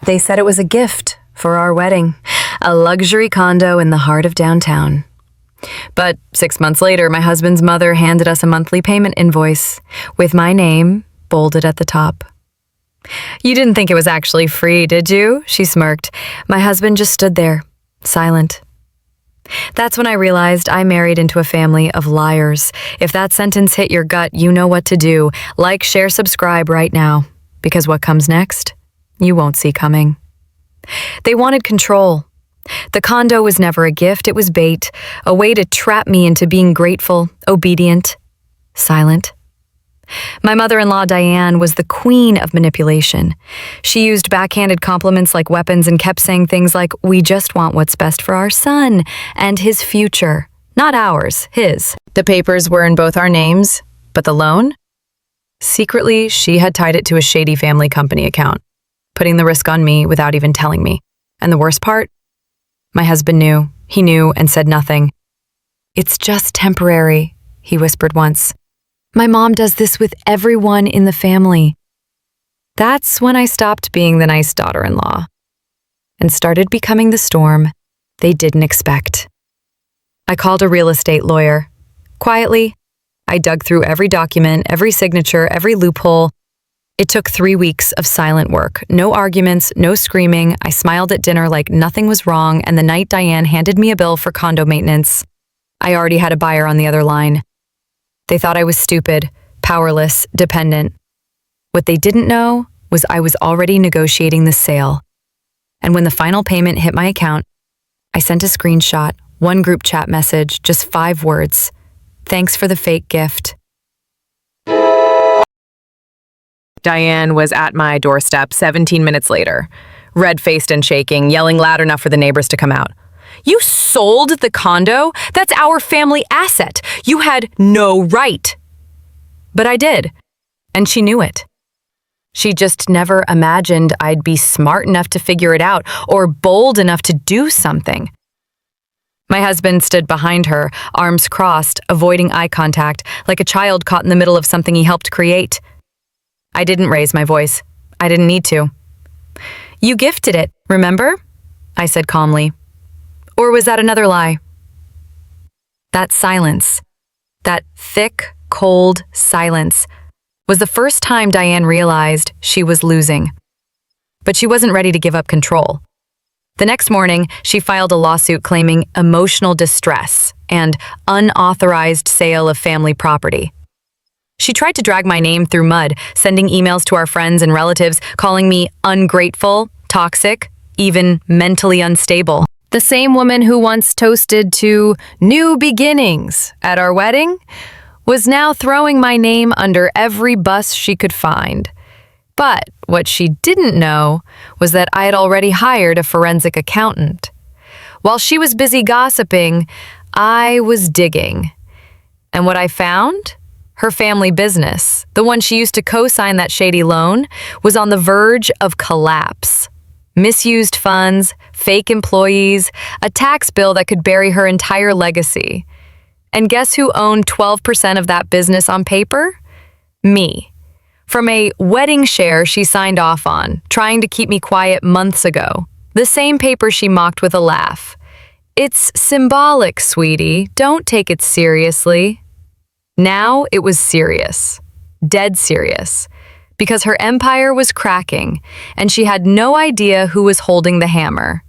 They said it was a gift for our wedding, a luxury condo in the heart of downtown. But 6 months later, my husband's mother handed us a monthly payment invoice with my name bolded at the top. "You didn't think it was actually free, did you?" she smirked. My husband just stood there, silent. That's when I realized I married into a family of liars. If that sentence hit your gut, you know what to do. Like, share, subscribe right now, because what comes next, you won't see coming. They wanted control. The condo was never a gift, it was bait, a way to trap me into being grateful, obedient, silent. My mother-in-law, Diane, was the queen of manipulation. She used backhanded compliments like weapons and kept saying things like, "We just want what's best for our son and his future, not ours, his." The papers were in both our names, but the loan? Secretly, she had tied it to a shady family company account, putting the risk on me without even telling me. And the worst part? My husband knew. He knew and said nothing. "It's just temporary," he whispered once. "My mom does this with everyone in the family." That's when I stopped being the nice daughter-in-law and started becoming the storm they didn't expect. I called a real estate lawyer. Quietly, I dug through every document, every signature, every loophole. It took 3 weeks of silent work. No arguments, no screaming. I smiled at dinner like nothing was wrong, and the night Diane handed me a bill for condo maintenance, I already had a buyer on the other line. They thought I was stupid, powerless, dependent. What they didn't know was I was already negotiating the sale. And when the final payment hit my account, I sent a screenshot, one group chat message, just 5 words. "Thanks for the fake gift." Diane was at my doorstep 17 minutes later, red-faced and shaking, yelling loud enough for the neighbors to come out. "You sold the condo? That's our family asset. You had no right." But I did, and she knew it. She just never imagined I'd be smart enough to figure it out or bold enough to do something. My husband stood behind her, arms crossed, avoiding eye contact, like a child caught in the middle of something he helped create. I didn't raise my voice. I didn't need to. "You gifted it, remember?" I said calmly. Or was that another lie? That silence, that thick, cold silence, was the first time Diane realized she was losing. But she wasn't ready to give up control. The next morning, she filed a lawsuit claiming emotional distress and unauthorized sale of family property. She tried to drag my name through mud, sending emails to our friends and relatives, calling me ungrateful, toxic, even mentally unstable. The same woman who once toasted to new beginnings at our wedding was now throwing my name under every bus she could find. But what she didn't know was that I had already hired a forensic accountant. While she was busy gossiping, I was digging. And what I found? Her family business, the one she used to co-sign that shady loan, was on the verge of collapse. Misused funds, fake employees, a tax bill that could bury her entire legacy. And guess who owned 12% of that business on paper? Me. From a wedding share she signed off on, trying to keep me quiet months ago. The same paper she mocked with a laugh. "It's symbolic, sweetie. Don't take it seriously." Now it was serious. Dead serious. Because her empire was cracking, and she had no idea who was holding the hammer.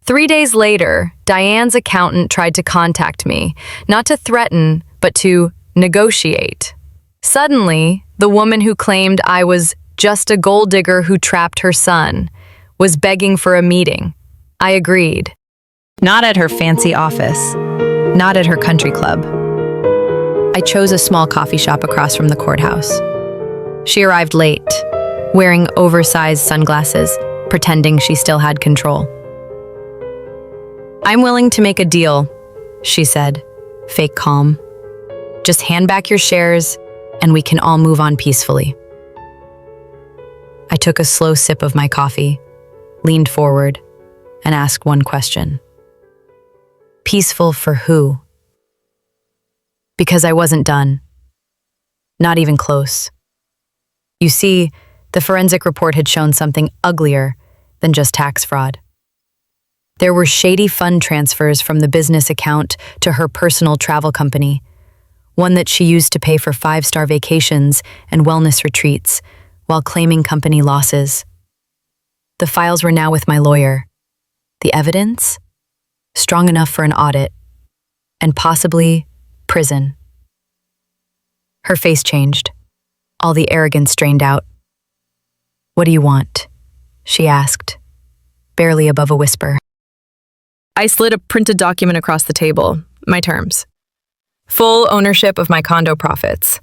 3 days later, Diane's accountant tried to contact me, not to threaten, but to negotiate. Suddenly, the woman who claimed I was just a gold digger who trapped her son was begging for a meeting. I agreed. Not at her fancy office, not at her country club. I chose a small coffee shop across from the courthouse. She arrived late, wearing oversized sunglasses, pretending she still had control. "I'm willing to make a deal," she said, fake calm. "Just hand back your shares, and we can all move on peacefully." I took a slow sip of my coffee, leaned forward, and asked one question. Peaceful for who? Because I wasn't done. Not even close. You see, the forensic report had shown something uglier than just tax fraud. There were shady fund transfers from the business account to her personal travel company, one that she used to pay for 5-star vacations and wellness retreats while claiming company losses. The files were now with my lawyer. The evidence? Strong enough for an audit, and possibly prison. Her face changed, all the arrogance drained out. "What do you want?" she asked, barely above a whisper. I slid a printed document across the table, my terms. Full ownership of my condo profits.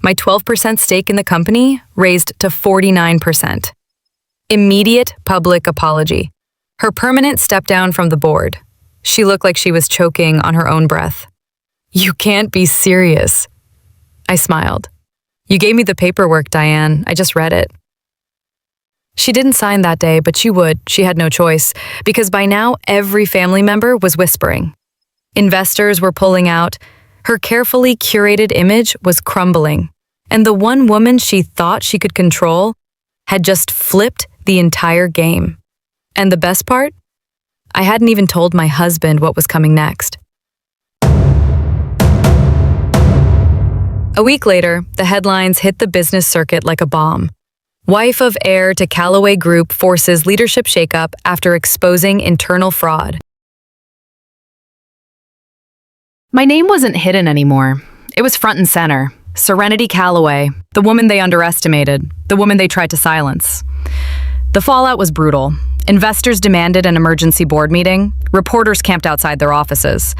My 12% stake in the company raised to 49%. Immediate public apology. Her permanent step down from the board. She looked like she was choking on her own breath. "You can't be serious." I smiled. "You gave me the paperwork, Diane. I just read it." She didn't sign that day, but she would. She had no choice, because by now every family member was whispering. Investors were pulling out. Her carefully curated image was crumbling, and the one woman she thought she could control had just flipped the entire game. And the best part? I hadn't even told my husband what was coming next. A week later, the headlines hit the business circuit like a bomb. Wife of heir to Callaway Group forces leadership shakeup after exposing internal fraud. My name wasn't hidden anymore. It was front and center. Serenity Callaway, the woman they underestimated, the woman they tried to silence. The fallout was brutal. Investors demanded an emergency board meeting. Reporters camped outside their offices.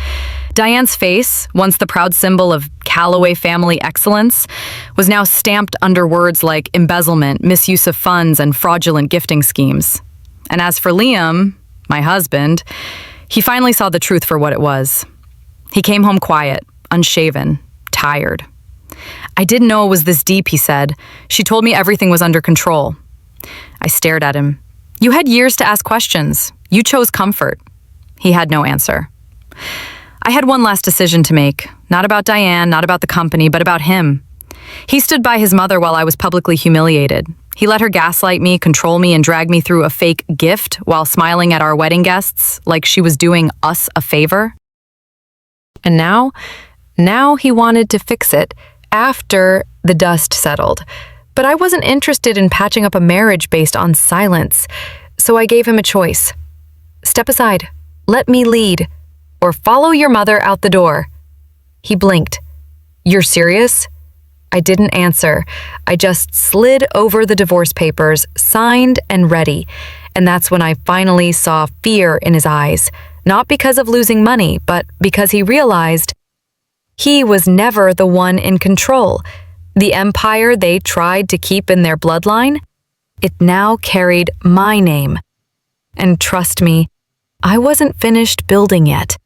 Diane's face, once the proud symbol of Callaway family excellence, was now stamped under words like embezzlement, misuse of funds, and fraudulent gifting schemes. And as for Liam, my husband, he finally saw the truth for what it was. He came home quiet, unshaven, tired. "I didn't know it was this deep," he said. "She told me everything was under control." I stared at him. "You had years to ask questions. You chose comfort." He had no answer. I had one last decision to make, not about Diane, not about the company, but about him. He stood by his mother while I was publicly humiliated. He let her gaslight me, control me, and drag me through a fake gift while smiling at our wedding guests like she was doing us a favor. And now he wanted to fix it after the dust settled. But I wasn't interested in patching up a marriage based on silence, so I gave him a choice. Step aside, let me lead, or follow your mother out the door. He blinked. "You're serious?" I didn't answer. I just slid over the divorce papers, signed and ready. And that's when I finally saw fear in his eyes, not because of losing money, but because he realized he was never the one in control. The empire they tried to keep in their bloodline, it now carried my name. And trust me, I wasn't finished building yet.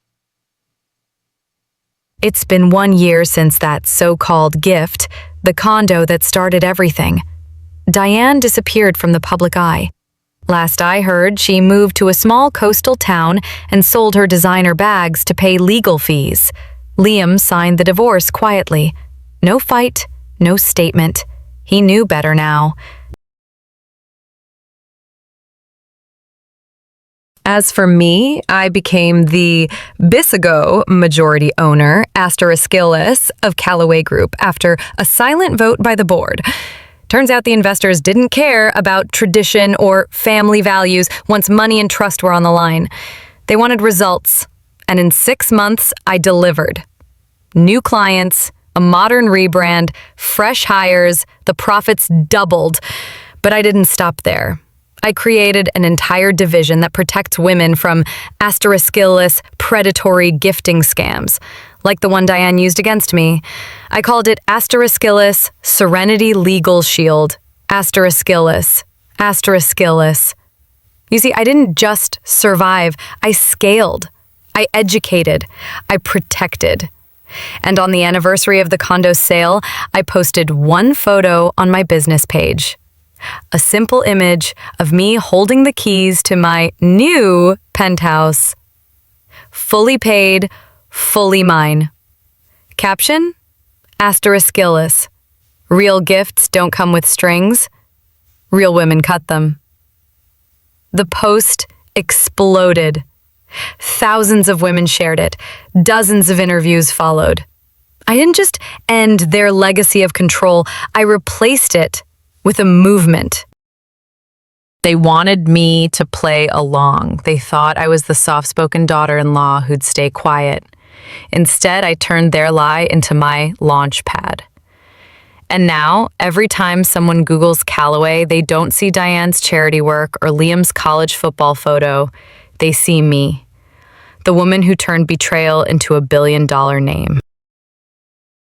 It's been 1 year since that so-called gift, the condo that started everything. Diane disappeared from the public eye. Last I heard, she moved to a small coastal town and sold her designer bags to pay legal fees. Liam signed the divorce quietly. No fight, no statement. He knew better now. As for me, I became the Bisigo majority owner, *, of Callaway Group after a silent vote by the board. Turns out the investors didn't care about tradition or family values once money and trust were on the line. They wanted results, and in 6 months, I delivered. New clients, a modern rebrand, fresh hires, the profits doubled. But I didn't stop there. I created an entire division that protects women from *, predatory gifting scams, like the one Diane used against me. I called it * Serenity Legal Shield. *. You see, I didn't just survive, I scaled. I educated. I protected. And on the anniversary of the condo sale, I posted one photo on my business page. A simple image of me holding the keys to my new penthouse. Fully paid, fully mine. Caption? *. Real gifts don't come with strings. Real women cut them. The post exploded. Thousands of women shared it. Dozens of interviews followed. I didn't just end their legacy of control, I replaced it with a movement. They wanted me to play along. They thought I was the soft-spoken daughter-in-law who'd stay quiet. Instead, I turned their lie into my launch pad. And now, every time someone Googles Callaway, they don't see Diane's charity work or Liam's college football photo. They see me, the woman who turned betrayal into a billion-dollar name.